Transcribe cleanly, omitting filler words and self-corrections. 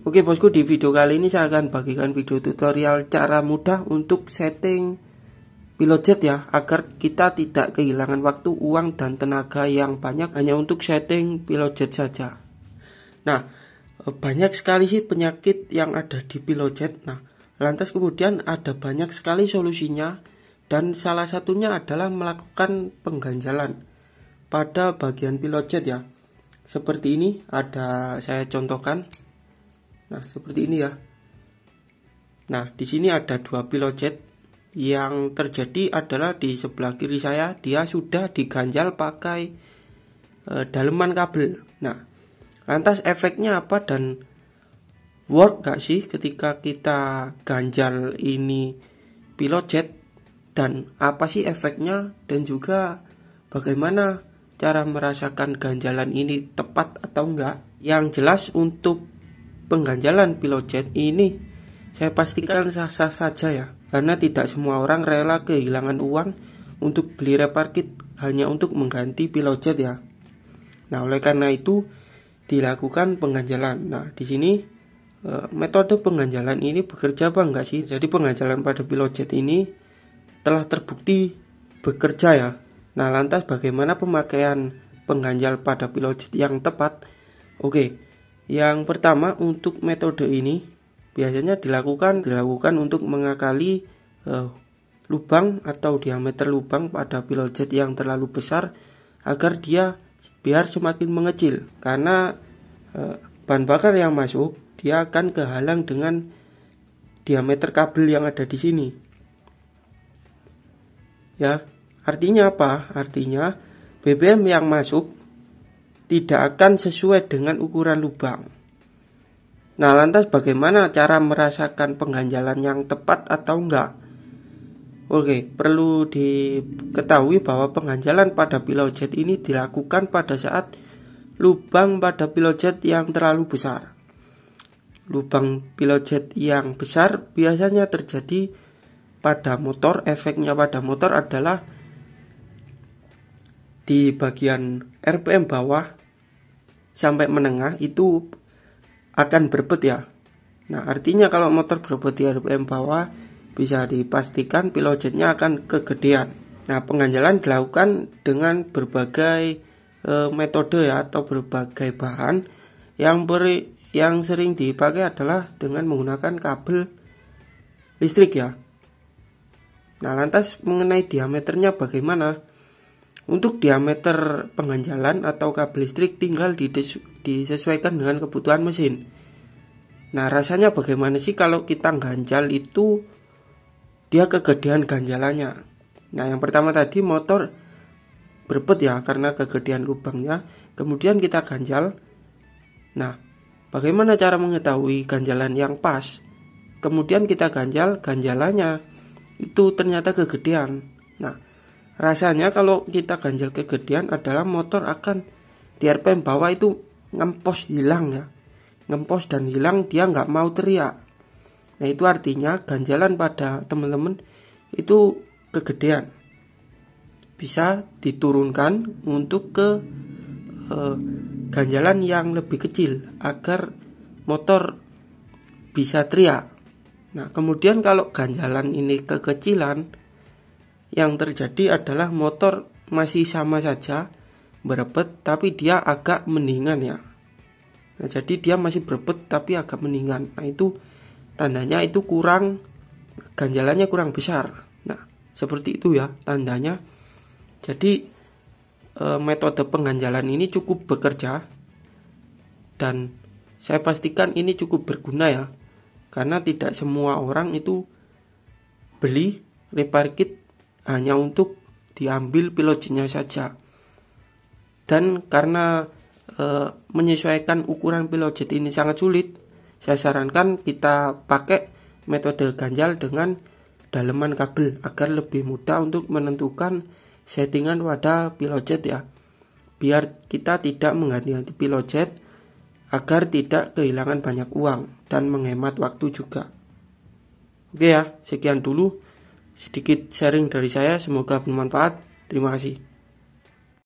Oke bosku, di video kali ini saya akan bagikan video tutorial cara mudah untuk setting Pilotjet ya, agar kita tidak kehilangan waktu, uang, dan tenaga yang banyak hanya untuk setting Pilotjet saja. Nah, banyak sekali sih penyakit yang ada di Pilotjet. Nah, lantas kemudian ada banyak sekali solusinya, dan salah satunya adalah melakukan pengganjalan pada bagian Pilotjet ya. Seperti ini, ada saya contohkan. Nah, seperti ini ya. Nah, di sini ada dua Pilotjet. Yang terjadi adalah di sebelah kiri saya, dia sudah diganjal pakai daleman kabel. Nah, lantas efeknya apa dan work gak sih ketika kita ganjal ini Pilotjet, dan apa sih efeknya, dan juga bagaimana cara merasakan ganjalan ini tepat atau enggak. Yang jelas untuk pengganjalan Pilotjet ini saya pastikan sah-sah saja ya, karena tidak semua orang rela kehilangan uang untuk beli repair kit hanya untuk mengganti Pilotjet ya. Nah, oleh karena itu dilakukan pengganjalan. Nah, di sini metode pengganjalan ini bekerja apa enggak sih? Jadi pengganjalan pada Pilotjet ini telah terbukti bekerja ya. Nah, lantas bagaimana pemakaian pengganjal pada Pilotjet yang tepat? Oke, yang pertama, untuk metode ini biasanya dilakukan untuk mengakali lubang atau diameter lubang pada Pilotjet yang terlalu besar, agar dia biar semakin mengecil, karena bahan bakar yang masuk dia akan kehalang dengan diameter kabel yang ada di sini. Ya, artinya apa? Artinya BBM yang masuk tidak akan sesuai dengan ukuran lubang. Nah, lantas bagaimana cara merasakan pengganjalan yang tepat atau enggak? Oke, perlu diketahui bahwa pengganjalan pada Pilotjet ini dilakukan pada saat lubang pada Pilotjet yang terlalu besar. Lubang Pilotjet yang besar biasanya terjadi pada motor. Efeknya pada motor adalah di bagian RPM bawah sampai menengah itu akan berbet ya. Nah, artinya kalau motor berbet di RPM bawah, bisa dipastikan Pilotjetnya akan kegedean. Nah, pengganjalan dilakukan dengan berbagai metode ya, atau berbagai bahan. Yang sering dipakai adalah dengan menggunakan kabel listrik ya. Nah, lantas mengenai diameternya bagaimana? Untuk diameter pengganjalan atau kabel listrik tinggal disesuaikan dengan kebutuhan mesin. Nah, rasanya bagaimana sih kalau kita ganjal itu dia kegedean ganjalannya? Nah, yang pertama tadi motor berbet ya karena kegedean lubangnya, kemudian kita ganjal. Nah, bagaimana cara mengetahui ganjalan yang pas? Kemudian kita ganjalannya itu ternyata kegedean. Nah, rasanya kalau kita ganjal kegedean adalah motor akan di RPM bawah itu ngempos hilang ya. Ngempos dan hilang, dia nggak mau teriak. Nah, itu artinya ganjalan pada teman-teman itu kegedean. Bisa diturunkan untuk ke ganjalan yang lebih kecil agar motor bisa teriak. Nah, kemudian kalau ganjalan ini kekecilan, yang terjadi adalah motor masih sama saja berebet, tapi dia agak mendingan ya. Nah, jadi dia masih berebet tapi agak mendingan. Nah, itu tandanya itu kurang, ganjalannya kurang besar. Nah, seperti itu ya tandanya. Jadi metode pengganjalan ini cukup bekerja, dan saya pastikan ini cukup berguna ya, karena tidak semua orang itu beli repair kit hanya untuk diambil Pilotjetnya saja. Dan karena menyesuaikan ukuran Pilotjet ini sangat sulit, saya sarankan kita pakai metode ganjal dengan daleman kabel agar lebih mudah untuk menentukan settingan pada Pilotjet ya. Biar kita tidak mengganti-ganti Pilotjet, agar tidak kehilangan banyak uang dan menghemat waktu juga. Oke ya, sekian dulu sedikit sharing dari saya, semoga bermanfaat. Terima kasih.